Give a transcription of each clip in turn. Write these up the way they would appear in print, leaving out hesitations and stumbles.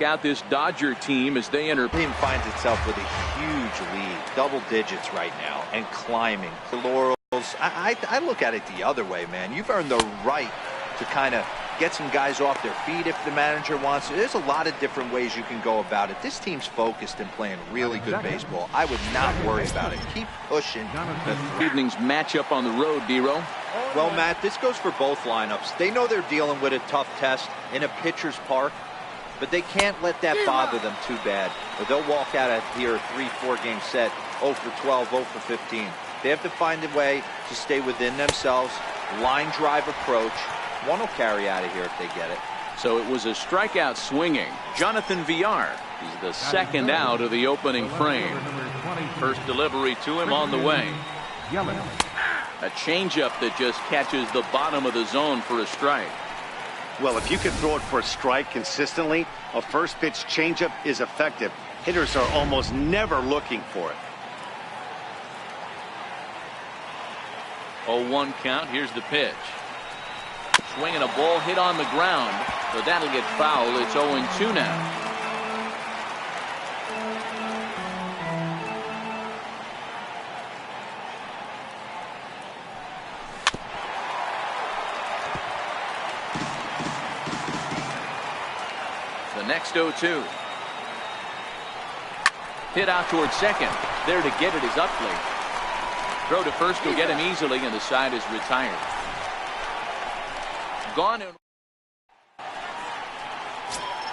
out this Dodger team as they enter. Team finds itself with a huge lead, double digits right now, and climbing the laurels. I look at it the other way, man. You've earned the right to kind of get some guys off their feet if the manager wants to. There's a lot of different ways you can go about it. This team's focused and playing really good baseball. I would not worry about it. Keep pushing. Evening's matchup on the road, D-Row. Well, Matt, this goes for both lineups. They know they're dealing with a tough test in a pitcher's park, but they can't let that bother them too bad, or they'll walk out of here a 3-4 game set, 0 for 12, 0 for 15. They have to find a way to stay within themselves, line drive approach. One will carry out of here if they get it. So it was a strikeout swinging. Jonathan Villar is the second out of the opening frame. First delivery to him on the way. A changeup that just catches the bottom of the zone for a strike. Well, if you can throw it for a strike consistently, a first pitch changeup is effective. Hitters are almost never looking for it. 0-1 count. Here's the pitch. Swinging a ball hit on the ground, but that'll get fouled. It's 0-2 now. The next 0-2. Hit out towards second. There to get it is Utley. Throw to first will get him easily, and the side is retired. Gone.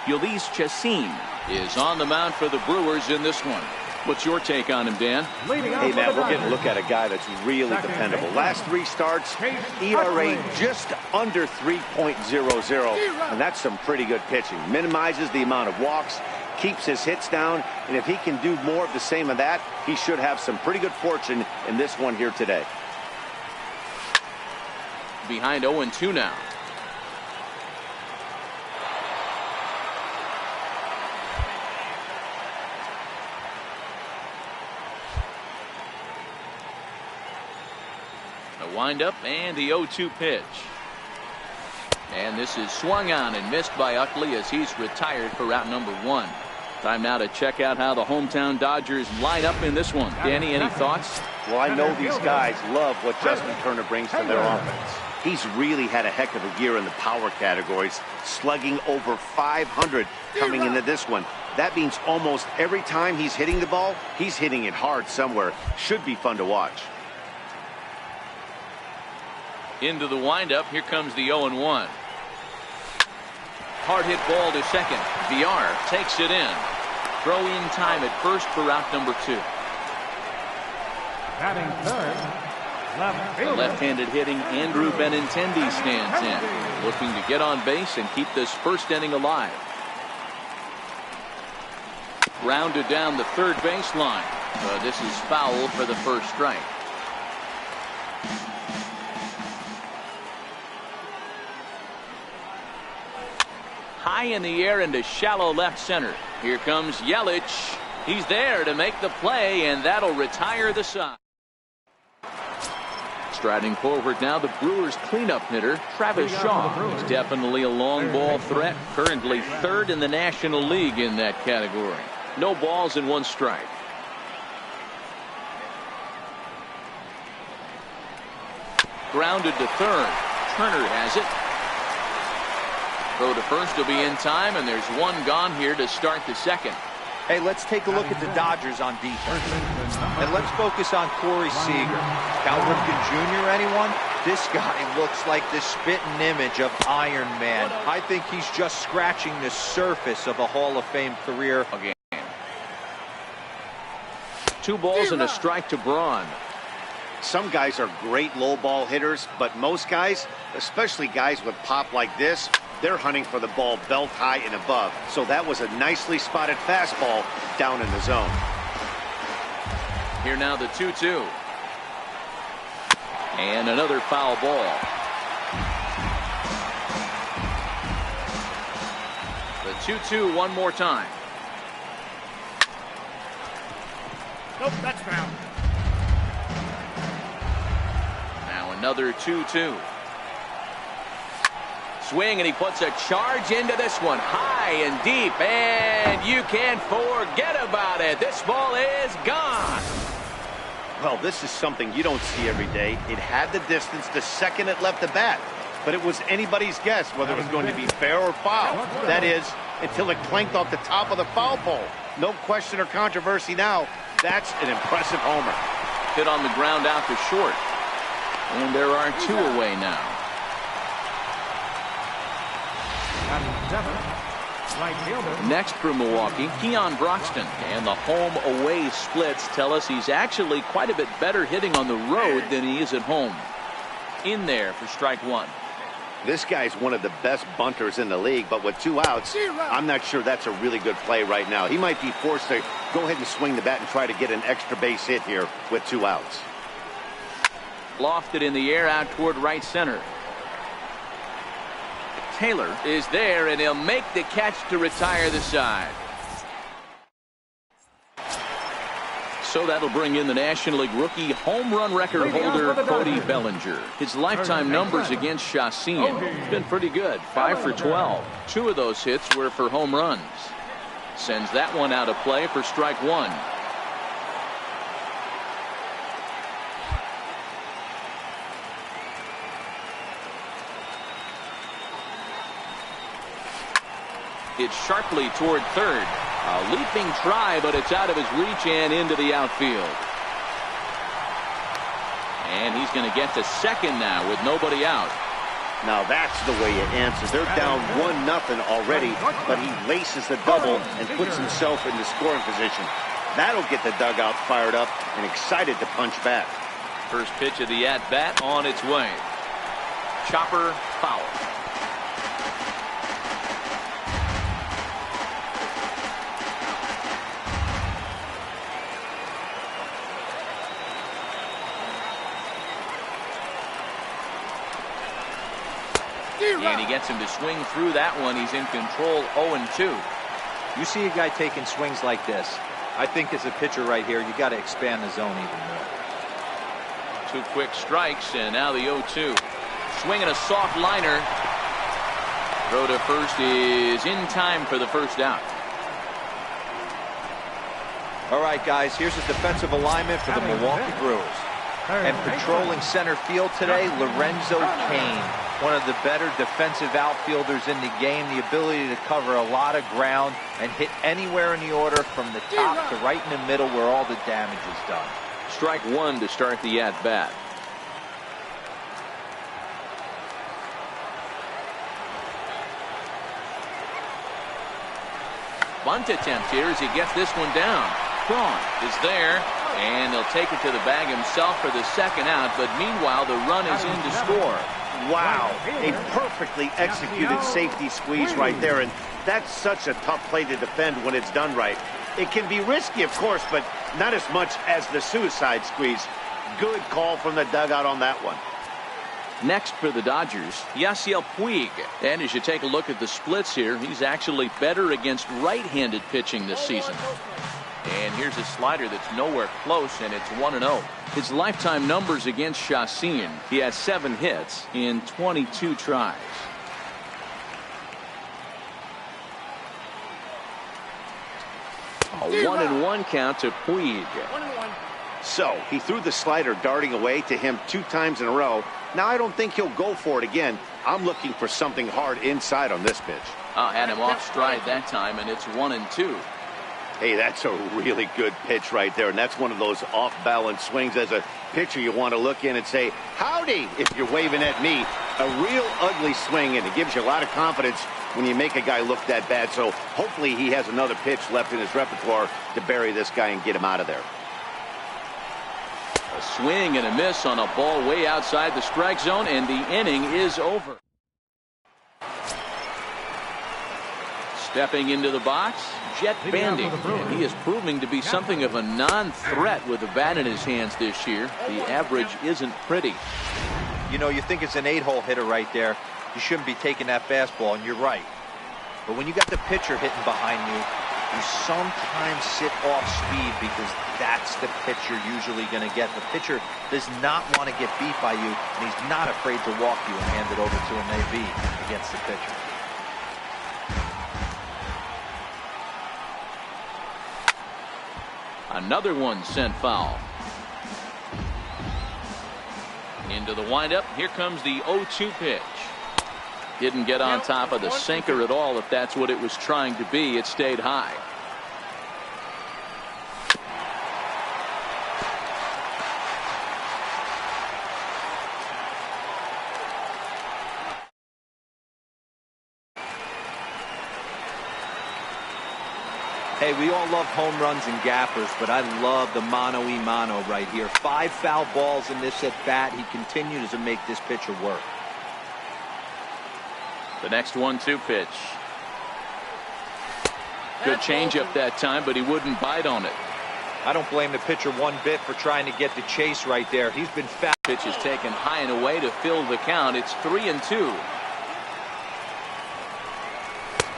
Ulysses Chassin is on the mound for the Brewers in this one. What's your take on him, Dan? Hey, Matt, we're getting a look at a guy that's really dependable. Last 3 starts, ERA just under 3.00, and that's some pretty good pitching. Minimizes the amount of walks, keeps his hits down, and if he can do more of the same of that, he should have some pretty good fortune in this one here today. Behind 0-2 now. The windup and the 0-2 pitch. And this is swung on and missed by Utley as he's retired for route number 1. Time now to check out how the hometown Dodgers line up in this one. Danny, any thoughts? Well, I know these guys love what Justin Turner brings to their offense. He's really had a heck of a year in the power categories, slugging over 500 coming into this one. That means almost every time he's hitting the ball, he's hitting it hard somewhere. Should be fun to watch. Into the windup. Here comes the 0-1. Hard hit ball to second. Villar takes it in. Throw in time at first for route number 2. Batting third, the left-handed hitting Andrew Benintendi stands in, looking to get on base and keep this first inning alive. Rounded down the third baseline. This is foul for the first strike. High in the air into shallow left center. Here comes Yelich. He's there to make the play, and that'll retire the side. Striding forward now, the Brewers cleanup hitter, Travis Shaw. He's definitely a long ball threat. Currently third in the National League in that category. No balls and 1 strike. Grounded to third. Turner has it. Throw to first will be in time, and there's 1 gone here to start the second. Hey, let's take a look at the Dodgers on defense. And let's focus on Corey Seager. Cal Ripken Jr., anyone? This guy looks like the spitting image of Iron Man. I think he's just scratching the surface of a Hall of Fame career. Again. 2 balls and a strike to Braun. Some guys are great low ball hitters, but most guys, especially guys with pop like this, they're hunting for the ball belt high and above. So that was a nicely spotted fastball down in the zone. Here now the 2-2. And another foul ball. The 2-2 one more time. nope, that's foul. Now another 2-2. swing, and he puts a charge into this one. High and deep, and you can't forget about it. This ball is gone. Well, this is something you don't see every day. It had the distance the second it left the bat, but it was anybody's guess whether it was going to be fair or foul. That is, until it clanked off the top of the foul pole. No question or controversy now. That's an impressive homer. Hit on the ground out to short. And there are two away now. Next for Milwaukee, Keon Broxton. And the home-away splits tell us he's actually quite a bit better hitting on the road than he is at home. In there for strike one. This guy's one of the best bunters in the league, but with 2 outs, I'm not sure that's a really good play right now. He might be forced to go ahead and swing the bat and try to get an extra base hit here with 2 outs. Lofted in the air out toward right center. Taylor is there, and he'll make the catch to retire the side. So that'll bring in the National League rookie home run record holder Cody Bellinger. His lifetime numbers against Chacin have been pretty good. 5 for 12. 2 of those hits were for home runs. Sends that one out of play for strike one. It's sharply toward third. A leaping try, but it's out of his reach and into the outfield. And he's going to get to second now with nobody out. Now that's the way you answer. They're down 1-0 already, but he laces the double and puts himself into scoring position. That'll get the dugout fired up and excited to punch back. First pitch of the at-bat on its way. Chopper foul. And he gets him to swing through that one. He's in control 0-2. You see a guy taking swings like this. I think as a pitcher right here, you got to expand the zone even more. 2 quick strikes, and now the 0-2. Swinging a soft liner. Throw to first is in time for the first out. All right, guys, here's a defensive alignment for the Milwaukee Brewers. And patrolling center field today, Lorenzo Cain. One of the better defensive outfielders in the game. The ability to cover a lot of ground and hit anywhere in the order from the top to right in the middle where all the damage is done. Strike one to start the at-bat. Bunt attempt here as he gets this one down. Braun is there, and he'll take it to the bag himself for the second out, but meanwhile the run is in to score. Wow, a perfectly executed safety squeeze right there, and that's such a tough play to defend when it's done right. It can be risky, of course, but not as much as the suicide squeeze. Good call from the dugout on that one. Next for the Dodgers, Yasiel Puig. And as you take a look at the splits here, he's actually better against right-handed pitching this season. And here's a slider that's nowhere close, and it's 1-0. His lifetime numbers against Chacin, he has 7 hits in 22 tries. A 1-1 count to Puig. 1-1. So he threw the slider darting away to him 2 times in a row. Now I don't think he'll go for it again. I'm looking for something hard inside on this pitch. Had him off stride that time, and it's 1-2. Hey, that's a really good pitch right there, and that's one of those off-balance swings. As a pitcher, you want to look in and say, howdy, if you're waving at me. A real ugly swing, and it gives you a lot of confidence when you make a guy look that bad. So hopefully he has another pitch left in his repertoire to bury this guy and get him out of there. A swing and a miss on a ball way outside the strike zone, and the inning is over. Stepping into the box, Jet Bandy. And he is proving to be something of a non-threat with the bat in his hands this year. The average isn't pretty. You know, you think it's an 8-hole hitter right there. You shouldn't be taking that fastball, and you're right. But when you got the pitcher hitting behind you, You sometimes sit off speed because that's the pitch you're usually going to get. The pitcher does not want to get beat by you, and he's not afraid to walk you and hand it over to him, maybe, against the pitcher. Another one sent foul. Into the windup. Here comes the 0-2 pitch. Didn't get on top of the sinker at all. If that's what it was trying to be, it stayed high. Hey, we all love home runs and gappers, but I love the mano-y-mano right here. 5 foul balls in this at bat. He continues to make this pitcher work. The next 1-2 pitch. Good changeup that time, but he wouldn't bite on it. I don't blame the pitcher one bit for trying to get the chase right there. He's been foul. Pitch is taken high and away to fill the count. It's 3-2.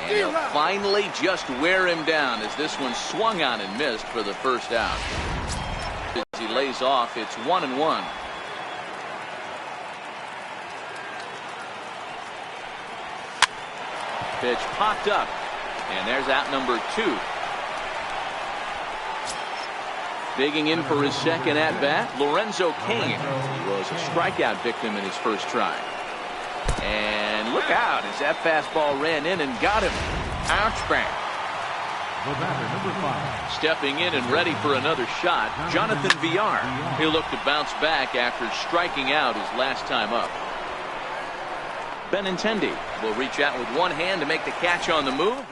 And he'll finally just wear him down as this one swung on and missed for the first out. As he lays off, it's 1-1. Pitch popped up, and there's out number 2. Digging in for his second at bat, Lorenzo King. He was a strikeout victim in his first try. And look out as that fastball ran in and got him. Ouch bang. Stepping in and ready for another shot, Jonathan Villar. He'll look to bounce back after striking out his last time up. Benintendi will reach out with one hand to make the catch on the move.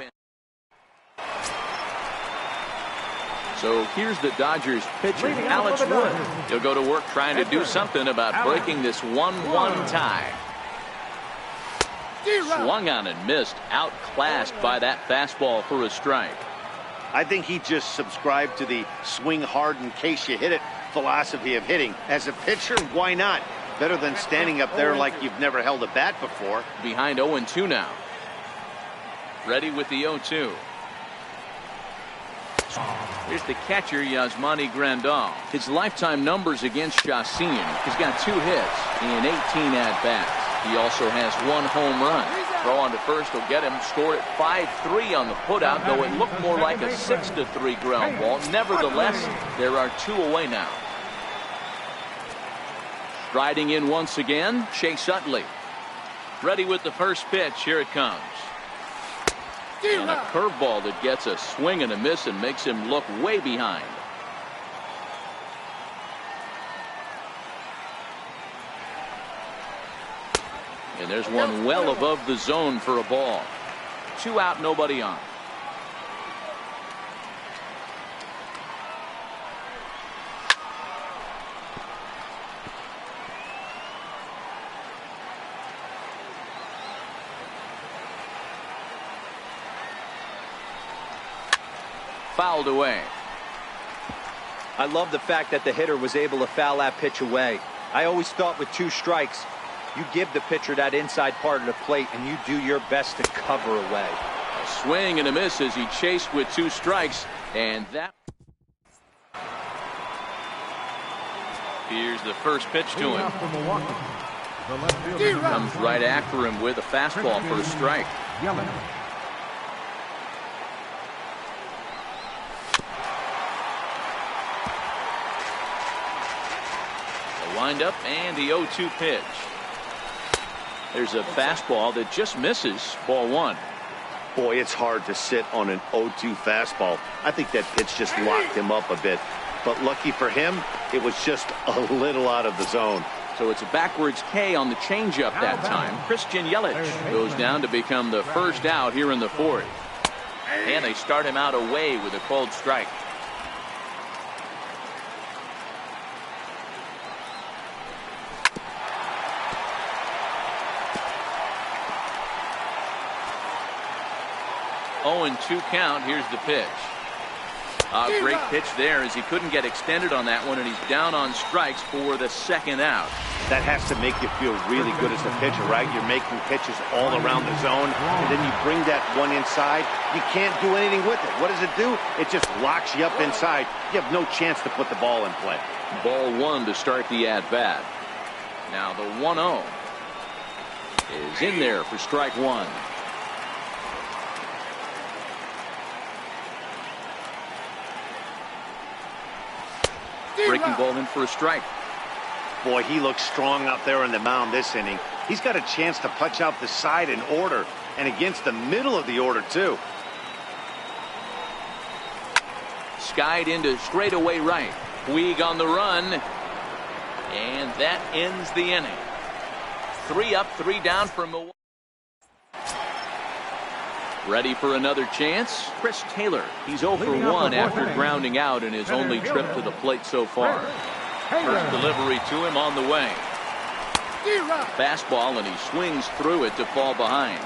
So here's the Dodgers pitcher, Alex Wood. He'll go to work trying to do something about breaking this 1-1 tie. Swung on and missed, outclassed by that fastball for a strike. I think he just subscribed to the swing hard in case you hit it philosophy of hitting. As a pitcher, why not? Better than standing up there like you've never held a bat before. Behind 0-2 now. Ready with the 0-2. Here's the catcher, Yasmani Grandal. His lifetime numbers against Chacin. He's got 2 hits in 18 at-bats. He also has 1 home run. Throw on to first will get him. Scored at 5-3 on the putout, though it looked more like a 6-3 ground ball. Nevertheless, there are 2 away now. Striding in once again, Chase Utley. Ready with the first pitch. Here it comes. And a curveball that gets a swing and a miss and makes him look way behind. And there's one well above the zone for a ball. 2 out, nobody on. Fouled away. I love the fact that the hitter was able to foul that pitch away. I always thought with 2 strikes, you give the pitcher that inside part of the plate and you do your best to cover away. A swing and a miss as he chased with 2 strikes, and that. Here's the first pitch to him. Comes right after him with a fastball for a strike. Windup and the 0-2 pitch. There's a fastball that just misses. Ball 1. Boy, it's hard to sit on an 0-2 fastball. I think that pitch just locked him up a bit. But lucky for him, it was just a little out of the zone. So it's a backwards K on the changeup that time. Christian Yelich goes down to become the first out here in the 4th. And they start him out away with a cold strike. Oh, and 2 count. Here's the pitch. A great pitch there as he couldn't get extended on that one, and he's down on strikes for the second out. That has to make you feel really good as a pitcher, right? You're making pitches all around the zone, and then you bring that one inside. You can't do anything with it. What does it do? It just locks you up inside. You have no chance to put the ball in play. Ball one to start the at-bat. Now the 1-0 is in there for strike one. Breaking ball in for a strike. Boy, he looks strong out there on the mound this inning. He's got a chance to punch out the side in order, and against the middle of the order, too. Skied into straightaway right. Puig on the run. And that ends the inning. 3 up, 3 down for Milwaukee. Ready for another chance? Chris Taylor. He's 0 for 1 after grounding out in his only trip to the plate so far. First delivery to him on the way. Fastball, and he swings through it to fall behind.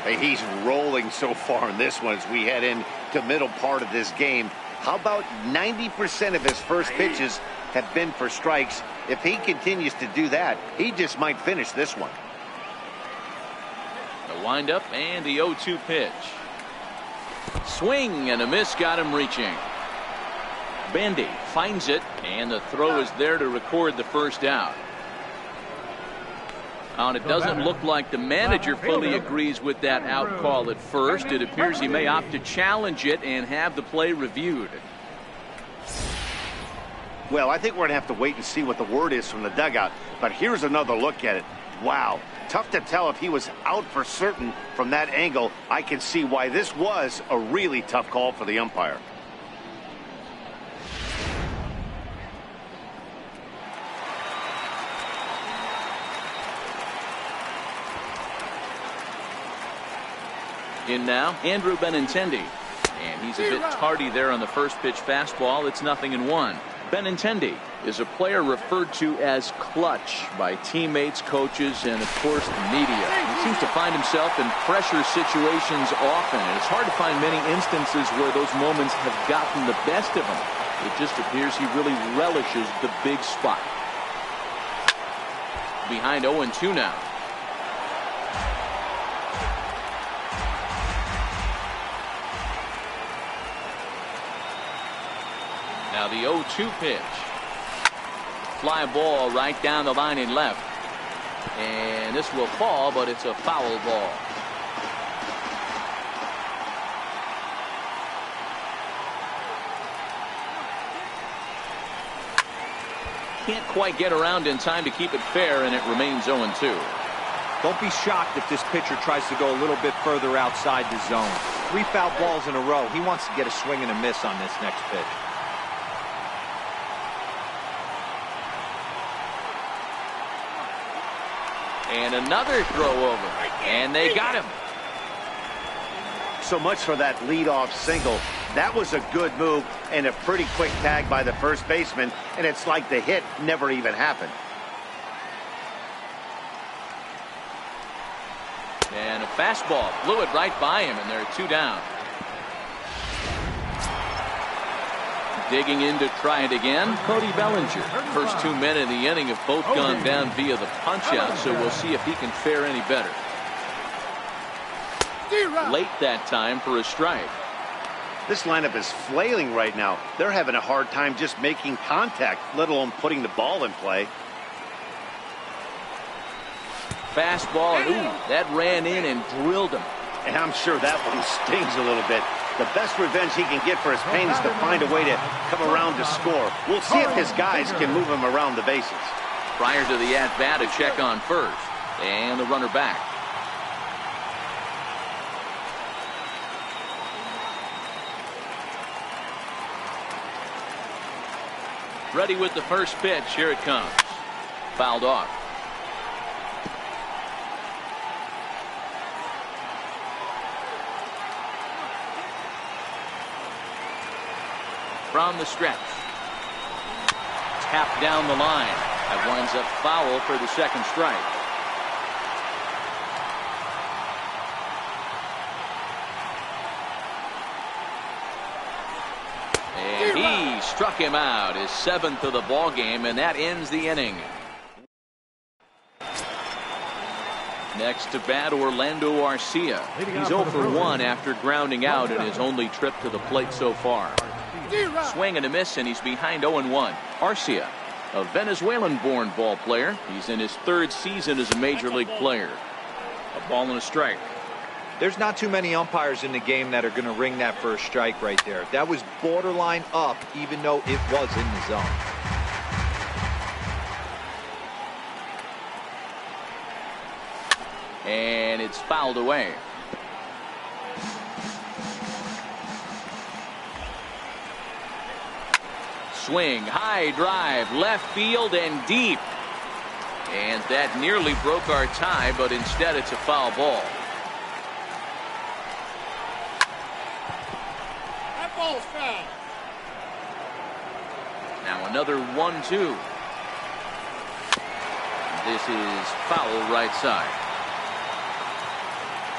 Hey, he's rolling so far in this one as we head into middle part of this game. How about 90% of his first pitches have been for strikes? If he continues to do that, he just might finish this one. The windup and the 0-2 pitch. Swing and a miss got him reaching. Bandy finds it, and the throw is there to record the first out. And it doesn't look like the manager fully agrees with that out call at first. It appears he may opt to challenge it and have the play reviewed. Well, I think we're going to have to wait and see what the word is from the dugout. But here's another look at it. Wow. Tough to tell if he was out for certain from that angle. I can see why this was a really tough call for the umpire. In now, Andrew Benintendi. And he's a bit tardy there on the first pitch fastball. It's 0-1. Benintendi is a player referred to as clutch by teammates, coaches, and, of course, the media. He seems to find himself in pressure situations often, and it's hard to find many instances where those moments have gotten the best of him. It just appears he really relishes the big spot. Behind 0-2 now. Now the 0-2 pitch. Fly ball right down the line in left. And this will fall, but it's a foul ball. Can't quite get around in time to keep it fair, and it remains 0-2. Don't be shocked if this pitcher tries to go a little bit further outside the zone. 3 foul balls in a row. He wants to get a swing and a miss on this next pitch. And another throw over. And they got him. So much for that leadoff single. That was a good move and a pretty quick tag by the first baseman. And it's like the hit never even happened. And a fastball blew it right by him, and they're 2 down. Digging in to try it again, Cody Bellinger. First 2 men in the inning have both gone down via the punch-out, so we'll see if he can fare any better. Late that time for a strike. This lineup is flailing right now. They're having a hard time just making contact, let alone putting the ball in play. Fastball, and ooh, that ran in and drilled him. And I'm sure that one stings a little bit. The best revenge he can get for his pain is to find a way to come around to score. We'll see if his guys can move him around the bases. Prior to the at-bat, a check on first. And the runner back. Ready with the first pitch. Here it comes. Fouled off. From the stretch. Tapped down the line. That winds up foul for the second strike. He struck him out, his 7th of the ball game, and that ends the inning. Next to bat, Orlando Arcia. He's 0 for 1 after grounding out in his only trip to the plate so far. Swing and a miss, and he's behind 0-1. Arcia, a Venezuelan-born ball player. He's in his 3rd season as a major league player. A ball and a strike. There's not too many umpires in the game that are going to ring that first strike right there. That was borderline up, even though it was in the zone. And it's fouled away. Swing, high drive, left field and deep. And that nearly broke our tie, but instead it's a foul ball. That ball's foul. Now another 1-2. This is foul right side.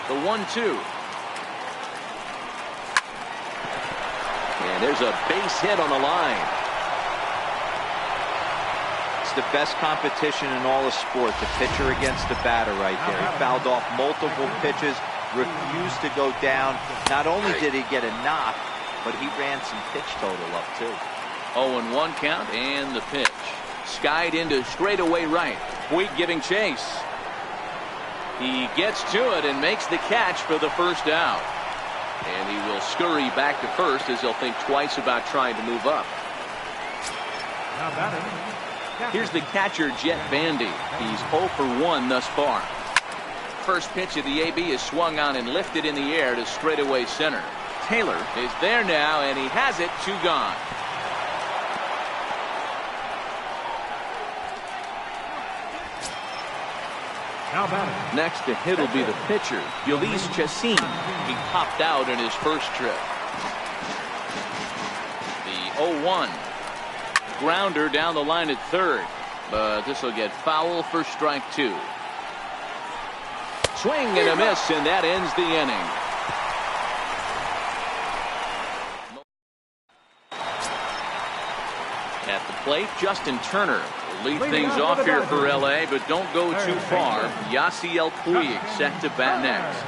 The 1-2. And there's a base hit on the line. It's the best competition in all of sport, the pitcher against the batter right there. He fouled off multiple pitches, refused to go down. Not only did he get a knock, but he ran some pitch total up too. 0-1 count and the pitch. Skied into straightaway right. Puig giving chase. He gets to it and makes the catch for the first out. And he will scurry back to first as he'll think twice about trying to move up. Here's the catcher, Jet Bandy. He's 0 for 1 thus far. First pitch of the AB is swung on and lifted in the air to straightaway center. Taylor is there now, and he has it. 2 gone. Next to hit will be the pitcher, Ulysses Chassin. He popped out in his first trip. The 0-1. Grounder down the line at 3rd. But this will get foul for strike 2. Swing and a miss, and that ends the inning. At the plate, Justin Turner will lead things off here for LA, but don't go too far. Yasiel Puig set to bat next.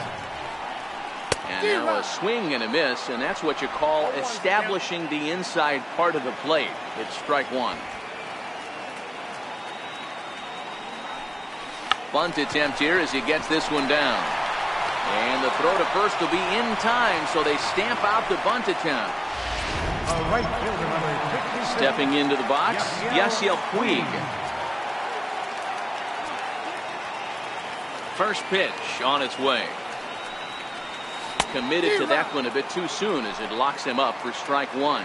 And now a swing and a miss, and that's what you call establishing the inside part of the plate. It's strike 1. Bunt attempt here as he gets this one down. And the throw to first will be in time, so they stamp out the bunt attempt. Stepping into the box, Yasiel Puig. First pitch on its way. Committed to that one a bit too soon as it locks him up for strike 1.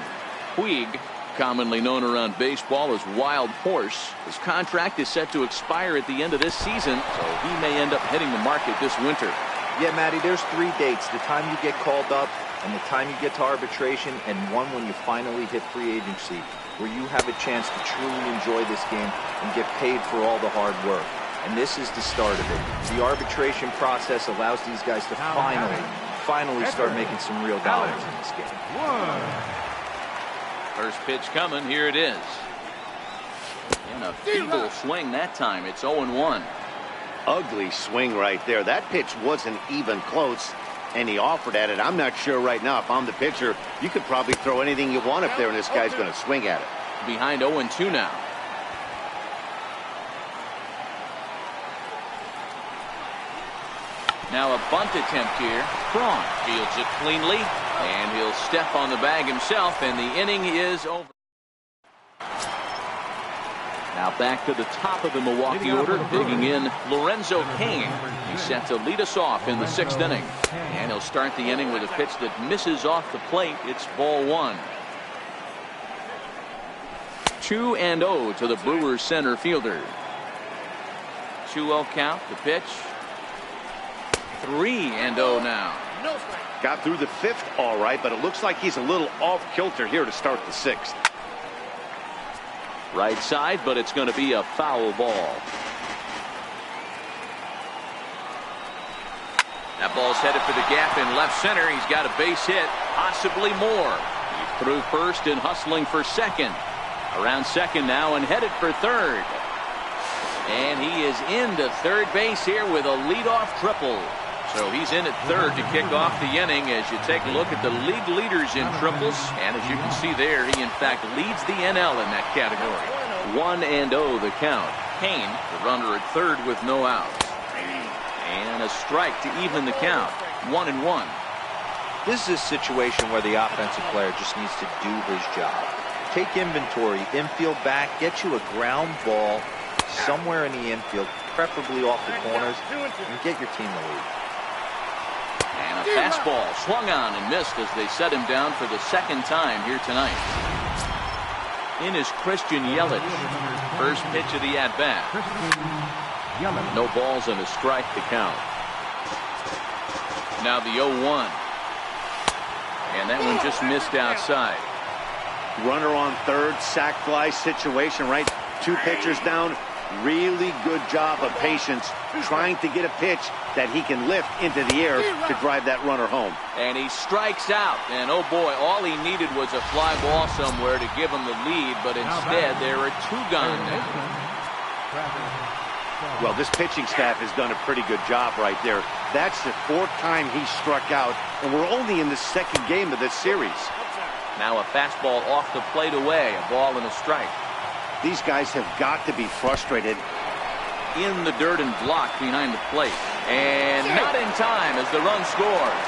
Puig, commonly known around baseball as Wild Horse, his contract is set to expire at the end of this season, so he may end up hitting the market this winter. Yeah, Matty, there's 3 dates. The time you get called up, and the time you get to arbitration, and one when you finally hit free agency, where you have a chance to truly enjoy this game and get paid for all the hard work. And this is the start of it. The arbitration process allows these guys to finally start making some real dollars in this game. First pitch coming. Here it is. And a feeble swing that time. It's 0-1. Ugly swing right there. That pitch wasn't even close, and he offered at it. I'm not sure right now if I'm the pitcher. You could probably throw anything you want up there, and this guy's going to swing at it. Behind 0-2 now. Now a bunt attempt here. Braun fields it cleanly, and he'll step on the bag himself, and the inning is over. Now back to the top of the Milwaukee order, digging in Lorenzo Cain. He's set to lead us off in the 6th inning. And he'll start the inning with a pitch that misses off the plate. It's ball 1. 2-0 to the Brewers center fielder. 2-0 count, the pitch. 3-0 now. Got through the 5th all right, but it looks like he's a little off kilter here to start the 6th. Right side, but it's going to be a foul ball. That ball's headed for the gap in left center. He's got a base hit, possibly more. He Through first and hustling for second. Around second now and headed for third. And he is into third base here with a leadoff triple. So he's in at third to kick off the inning as you take a look at the league leaders in triples. And as you can see there, he in fact leads the NL in that category. 1-0 the count. Kane, the runner at third with no outs. And a strike to even the count. 1-1. This is a situation where the offensive player just needs to do his job. Take inventory, infield back, get you a ground ball somewhere in the infield, preferably off the corners, and get your team the lead. And a fastball swung on and missed as they set him down for the second time here tonight. In is Christian Yelich. First pitch of the at-bat. No balls and a strike to count. Now the 0-1. And that one just missed outside. Runner on third, sac fly situation, right? Two pitchers down. Really good job of patience, trying to get a pitch that he can lift into the air to drive that runner home. And he strikes out. And oh boy, all he needed was a fly ball somewhere to give him the lead, but instead there are two gone now. Well, this pitching staff has done a pretty good job right there. That's the fourth time he struck out, and we're only in the second game of this series. Now a fastball off the plate away, a ball and a strike. These guys have got to be frustrated. In the dirt and blocked behind the plate. And not in time as the run scores.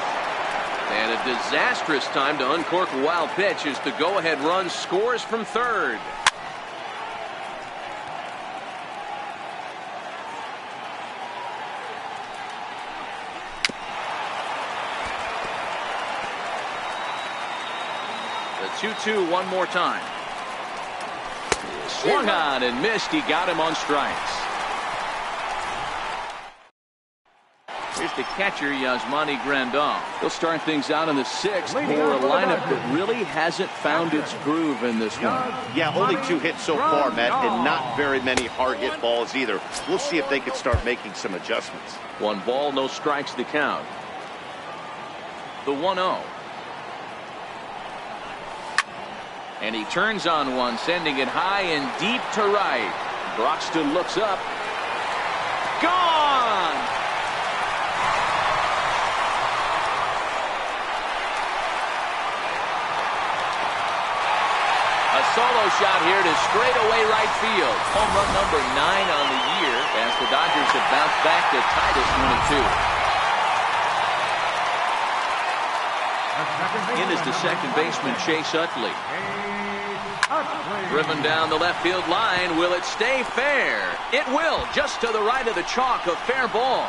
And a disastrous time to uncork a wild pitch as the go-ahead run scores from third. The 2-2 one more time. Swung on and missed. He got him on strikes. Here's the catcher, Yasmani Grandal. He'll start things out in the sixth for a lineup that really hasn't found its groove in this one. Yeah, only 2 hits so far, Matt, and not very many hard hit balls either. We'll see if they can start making some adjustments. 1 ball, no strikes to count. The 1-0. And he turns on one, sending it high and deep to right. Broxton looks up. Gone! A solo shot here to straightaway right field. Home run number 9 on the year as the Dodgers have bounced back to tie this 1-2. In is the second baseman, Chase Utley. Driven down the left field line. Will it stay fair? It will, just to the right of the chalk, a fair ball.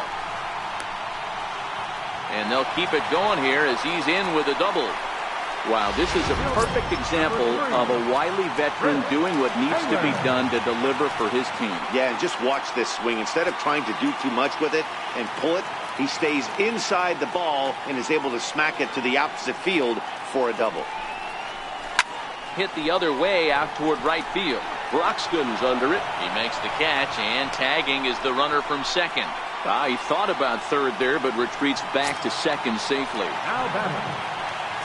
And they'll keep it going here as he's in with a double. Wow, this is a perfect example of a wily veteran doing what needs to be done to deliver for his team. Yeah, and just watch this swing. Instead of trying to do too much with it and pull it, he stays inside the ball and is able to smack it to the opposite field for a double. Hit the other way out toward right field. Broxton's under it. He makes the catch, and tagging is the runner from second. He thought about third there, but retreats back to second safely.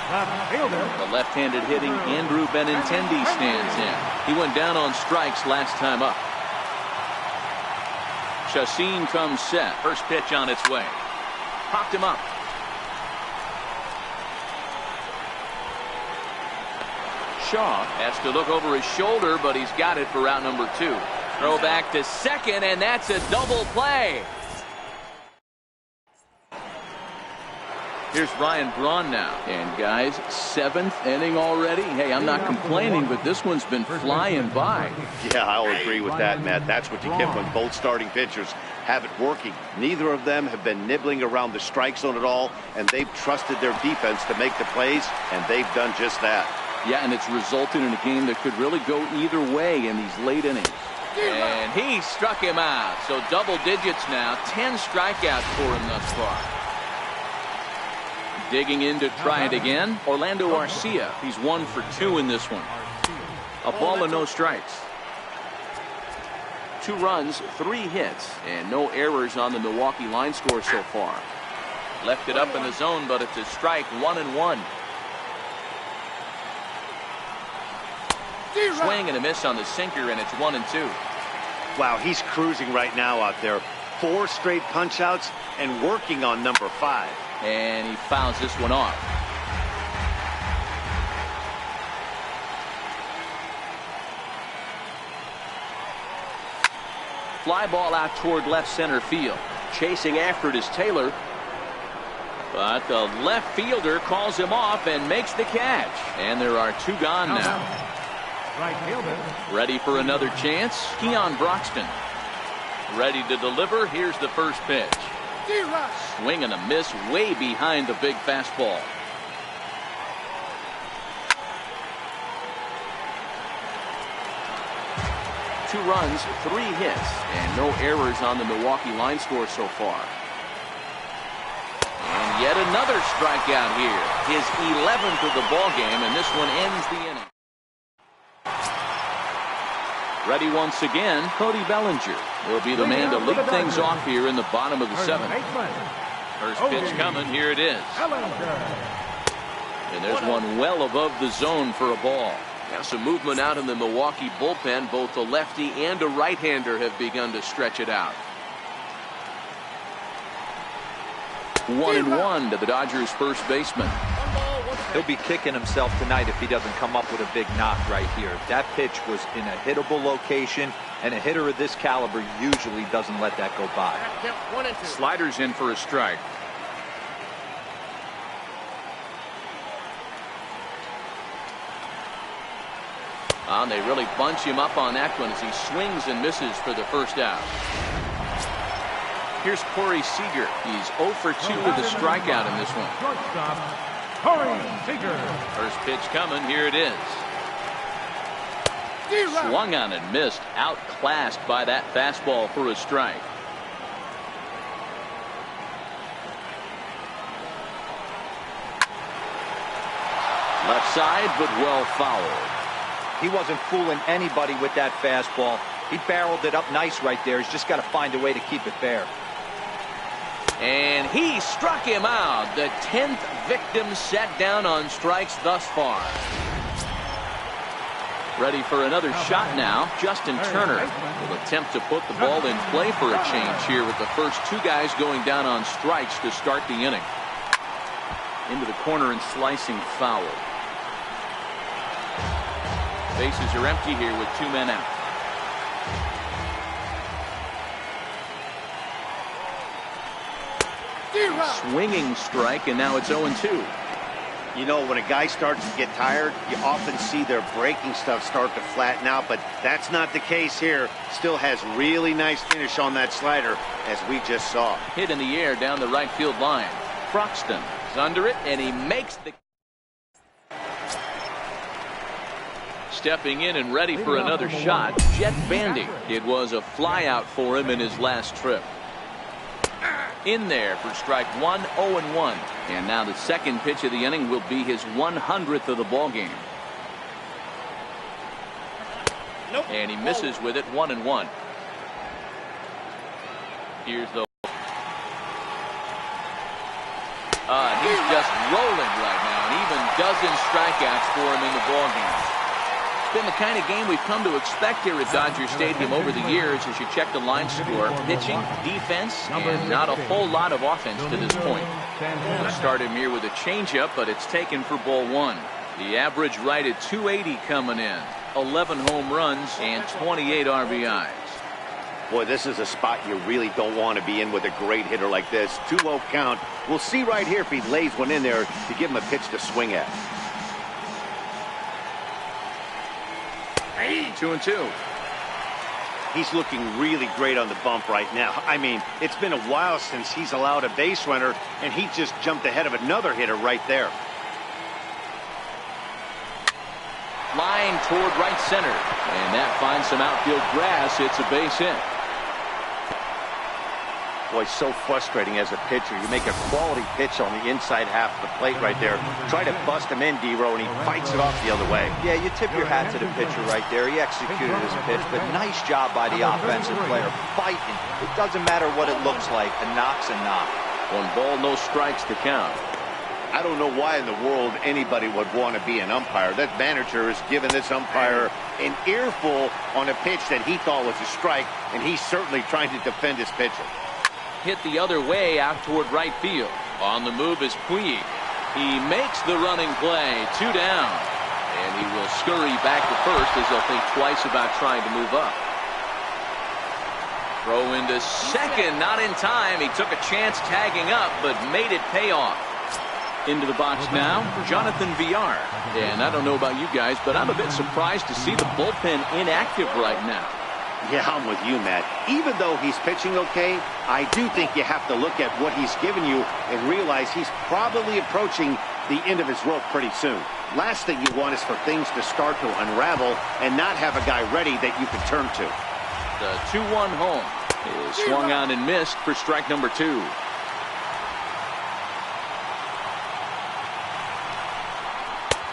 The left-handed hitting Andrew Benintendi stands in. He went down on strikes last time up. Chacin comes set. First pitch on its way. Popped him up. Shaw has to look over his shoulder, but he's got it for out number 2. Throw back to second, and that's a double play. Here's Ryan Braun now. And guys, 7th inning already. Hey, I'm not complaining, but this one's been flying by. Yeah, I'll agree with that, Matt. That's what you get when both starting pitchers have it working. Neither of them have been nibbling around the strike zone at all, and they've trusted their defense to make the plays, and they've done just that. Yeah, and it's resulted in a game that could really go either way in these late innings. And he struck him out. So double digits now. 10 strikeouts for him thus far. Digging in to try it again. Orlando Arcia. He's 1 for 2 in this one. A ball and no strikes. 2 runs, 3 hits, and no errors on the Milwaukee line score so far. Left it up in the zone, but it's a strike. 1-1. Swing and a miss on the sinker, and it's 1-2. Wow, he's cruising right now out there. 4 straight punch-outs and working on number 5. And he fouls this one off. Fly ball out toward left center field. Chasing after it is Taylor. But the left fielder calls him off and makes the catch. And there are 2 gone now. Right fielder. Ready for another chance. Keon Broxton. Ready to deliver. Here's the first pitch. Swing and a miss way behind the big fastball. Two runs, 3 hits, and no errors on the Milwaukee line score so far. And yet another strikeout here. His 11th of the ball game, and this one ends the inning. Ready once again, Cody Bellinger will be the man to lead things off here in the bottom of the 7th. First pitch coming, here it is. And there's one well above the zone for a ball. Now some movement out in the Milwaukee bullpen. Both a lefty and a right-hander have begun to stretch it out. 1-1 to the Dodgers first baseman. He'll be kicking himself tonight if he doesn't come up with a big knock right here. That pitch was in a hittable location, and a hitter of this caliber usually doesn't let that go by. Sliders in for a strike. And they really bunch him up on that one as he swings and misses for the first out. Here's Corey Seager. He's 0 for 2 with a strikeout in this one. First pitch coming. Here it is. Swung on and missed. Outclassed by that fastball for a strike. Left side, but well fouled. He wasn't fooling anybody with that fastball. He barreled it up nice right there. He's just got to find a way to keep it fair. And he struck him out. The 10th victim set down on strikes thus far. Ready for another shot now. Justin Turner will attempt to put the ball in play for a change here with the first 2 guys going down on strikes to start the inning. Into the corner and slicing foul. Bases are empty here with 2 men out. Swinging strike, and now it's 0-2. You know, when a guy starts to get tired, you often see their breaking stuff start to flatten out, but that's not the case here. Still has really nice finish on that slider, as we just saw. Hit in the air down the right field line. Broxton is under it, and he makes the... Stepping in and ready for another shot, Jet Bandy. It was a flyout for him in his last trip. In there for strike 1, 0-1. And now the second pitch of the inning will be his 100th of the ball game. And he misses with it, 1-1. Here's the... he's just rolling right now, and even dozen strikeouts for him in the ball game. It's been the kind of game we've come to expect here at Dodger Stadium over the years as you check the line score. Pitching, defense, and not a whole lot of offense to this point. We'll start him here with a changeup, but it's taken for ball 1. The average right at 280 coming in. 11 home runs and 28 RBIs. Boy, this is a spot you really don't want to be in with a great hitter like this. 2-0 count. We'll see right here if he lays one in there to give him a pitch to swing at. 2-2. He's looking really great on the bump right now. I mean, it's been a while since he's allowed a base runner, and he just jumped ahead of another hitter right there. Line toward right center, and that finds some outfield grass. It's a base hit. Boy, so frustrating as a pitcher. You make a quality pitch on the inside half of the plate right there. Try to bust him in, D-Row, and he fights it off the other way. Yeah, you tip your hat to the pitcher right there. He executed his pitch, but nice job by the offensive player. Fighting. It doesn't matter what it looks like. A knock's a knock. 1 ball, no strikes to count. I don't know why in the world anybody would want to be an umpire. That manager has given this umpire an earful on a pitch that he thought was a strike, and he's certainly trying to defend his pitcher. Hit the other way out toward right field. On the move is Puig. He makes the running play. 2 down. And he will scurry back to first as he'll think twice about trying to move up. Throw into second, not in time. He took a chance tagging up, but made it pay off. Into the box now, Jonathan Villar. And I don't know about you guys, but I'm a bit surprised to see the bullpen inactive right now. Yeah, I'm with you, Matt. Even though he's pitching okay, I do think you have to look at what he's given you and realize he's probably approaching the end of his rope pretty soon. Last thing you want is for things to start to unravel and not have a guy ready that you can turn to. The 2-1 home is swung on and missed for strike number 2.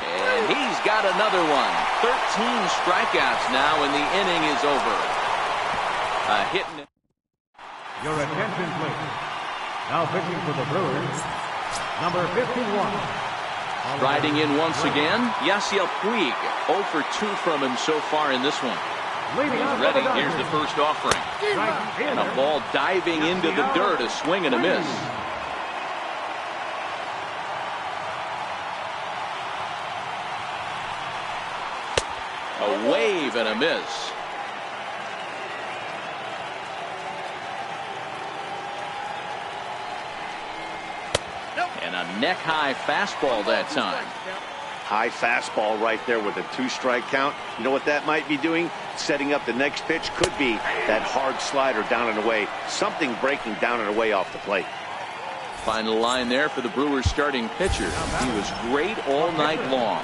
And he's got another one. 13 strikeouts now, and the inning is over. Hitting. Your attention, please. Now pitching for the Brewers, number 51. Riding in once again, Yasiel Puig. 0 for 2 from him so far in this one. He's ready. Here's the first offering. And a ball diving into the dirt, a swing and a miss. A wave and a miss. And a neck-high fastball that time. High fastball right there with a 2-strike count. You know what that might be doing? Setting up the next pitch. Could be that hard slider down and away. Something breaking down and away off the plate. Final line there for the Brewers starting pitcher. He was great all night long.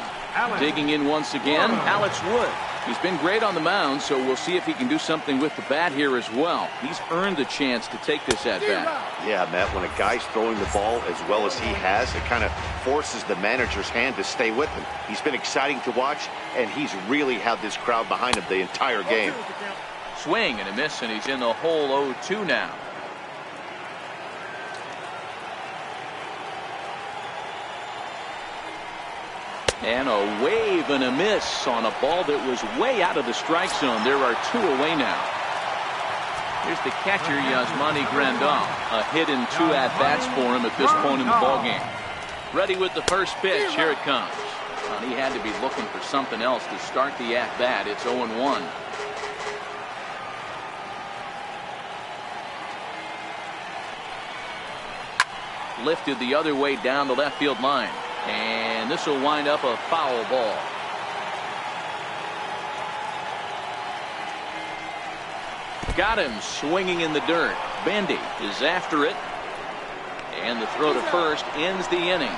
Digging in once again, Alex Wood. He's been great on the mound, so we'll see if he can do something with the bat here as well. He's earned the chance to take this at bat. Yeah, Matt, when a guy's throwing the ball as well as he has, it kind of forces the manager's hand to stay with him. He's been exciting to watch, and he's really had this crowd behind him the entire game. Swing and a miss, and he's in the hole 0-2 now. And a wave and a miss on a ball that was way out of the strike zone. There are 2 away now. Here's the catcher, Yasmani Grandal. A hit and 2 at-bats for him at this point in the ballgame. Ready with the first pitch. Here it comes. He had to be looking for something else to start the at-bat. It's 0-1. Lifted the other way down the left field line. And this will wind up a foul ball. Got him swinging in the dirt. Bendy is after it. And the throw to first ends the inning.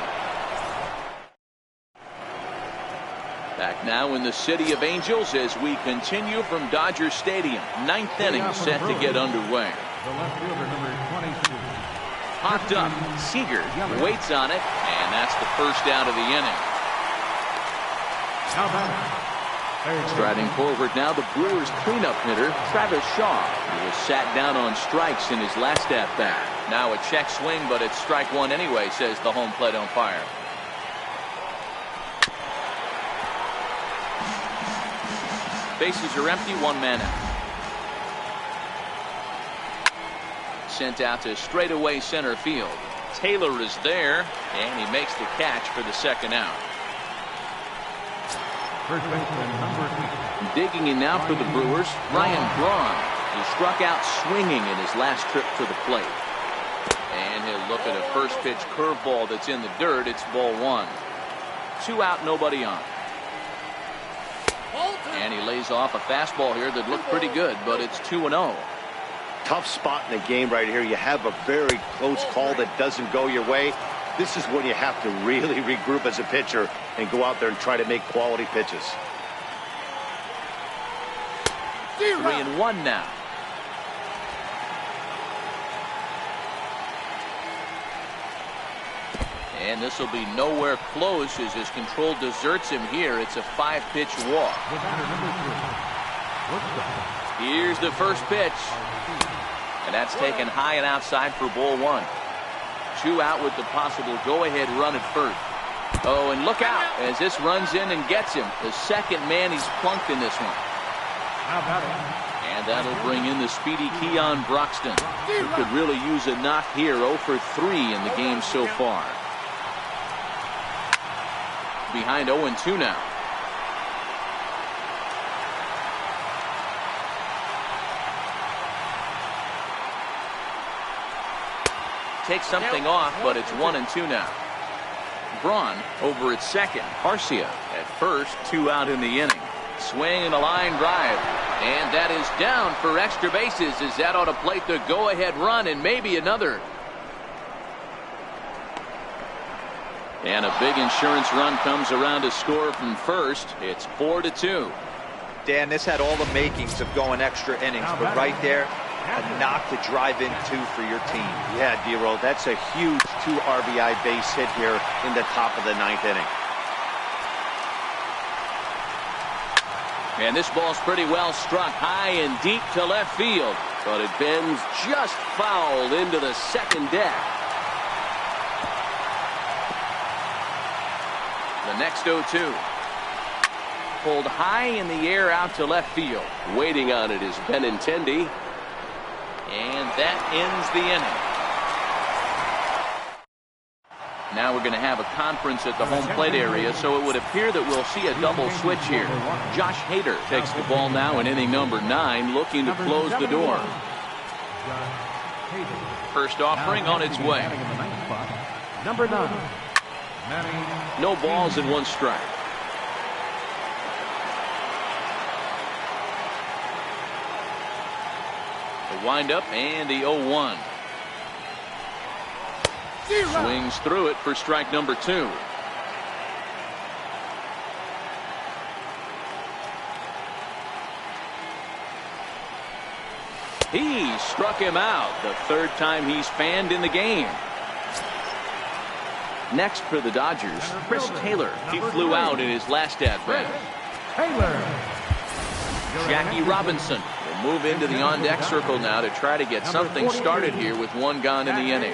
Back now in the City of Angels as we continue from Dodger Stadium. 9th inning set to get underway. The left fielder, number 22. Popped up. Seager waits on it, and that's the first out of the inning. Striding forward now, the Brewers cleanup hitter, Travis Shaw, who was sat down on strikes in his last at-bat. Now a check swing, but it's strike 1 anyway, says the home plate umpire. Bases are empty, 1 man out. Sent out to straightaway center field. Taylor is there, and he makes the catch for the second out. First baseman, number 8. Digging in now for the Brewers, Ryan Braun, who struck out swinging in his last trip to the plate. And he'll look at a first pitch curveball that's in the dirt. It's ball 1. 2 out, nobody on. And he lays off a fastball here that looked pretty good, but it's 2-0. Tough spot in the game right here. You have a very close call that doesn't go your way. This is when you have to really regroup as a pitcher and go out there and try to make quality pitches. 3-1 now. And this will be nowhere close as his control deserts him here. It's a 5-pitch walk. Here's the first pitch. And that's taken high and outside for ball 1. 2 out with the possible go-ahead run at first. Oh, and look out as this runs in and gets him. The second man he's plunked in this one. And that'll bring in the speedy Keon Broxton, who could really use a knock here. 0 for 3 in the game so far. Behind 0-2 now. Takes something off, but it's 1-2 now. Braun over at second. Garcia at first. 2 out in the inning. Swing and a line drive. And that is down for extra bases as that ought to plate the go-ahead run and maybe another. And a big insurance run comes around to score from first. It's 4-2. Dan, this had all the makings of going extra innings, but right there, a knock to drive in 2 for your team. Yeah, D-Roll, that's a huge 2 RBI base hit here in the top of the 9th inning. And this ball's pretty well struck high and deep to left field, but it bends just foul into the second deck. The next 0-2. Pulled high in the air out to left field. Waiting on it is Benintendi. And that ends the inning. Now we're going to have a conference at the home plate area, so it would appear that we'll see a double switch here. Josh Hader takes the ball now in inning number 9, looking to close the door. First offering on its way. Number 9. No balls and 1 strike. The windup and the 0-1. Swings through it for strike number 2. He struck him out the 3rd time he's fanned in the game. Next for the Dodgers, Chris Taylor. He flew out in his last at-bat. Jackie Robinson will move into the on-deck circle now to try to get something started here with 1 gone in the inning.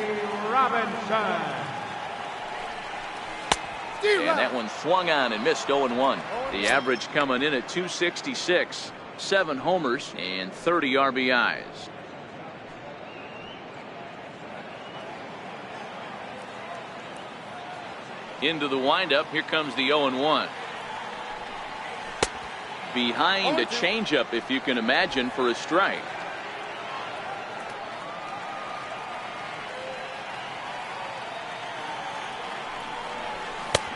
And that one swung on and missed. 0-1. The average coming in at 266. 7 homers and 30 RBIs. Into the windup. Here comes the 0-1. Behind a changeup, if you can imagine, for a strike.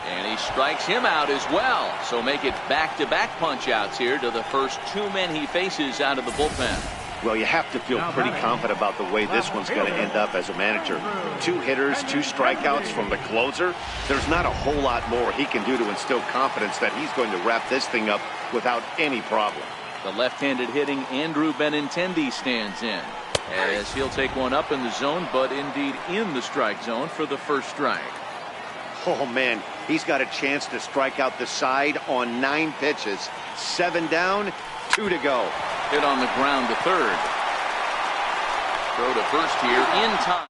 And he strikes him out as well. So make it back-to-back punch-outs here to the first 2 men he faces out of the bullpen. Well, you have to feel pretty confident about the way this one's going to end up as a manager. 2 hitters, 2 strikeouts from the closer. There's not a whole lot more he can do to instill confidence that he's going to wrap this thing up without any problem. The left-handed hitting Andrew Benintendi stands in, as he'll take one up in the zone, but indeed in the strike zone for the first strike. Oh, man, he's got a chance to strike out the side on 9 pitches. 7 down, 2 to go. Hit on the ground to third. Throw to first here in time.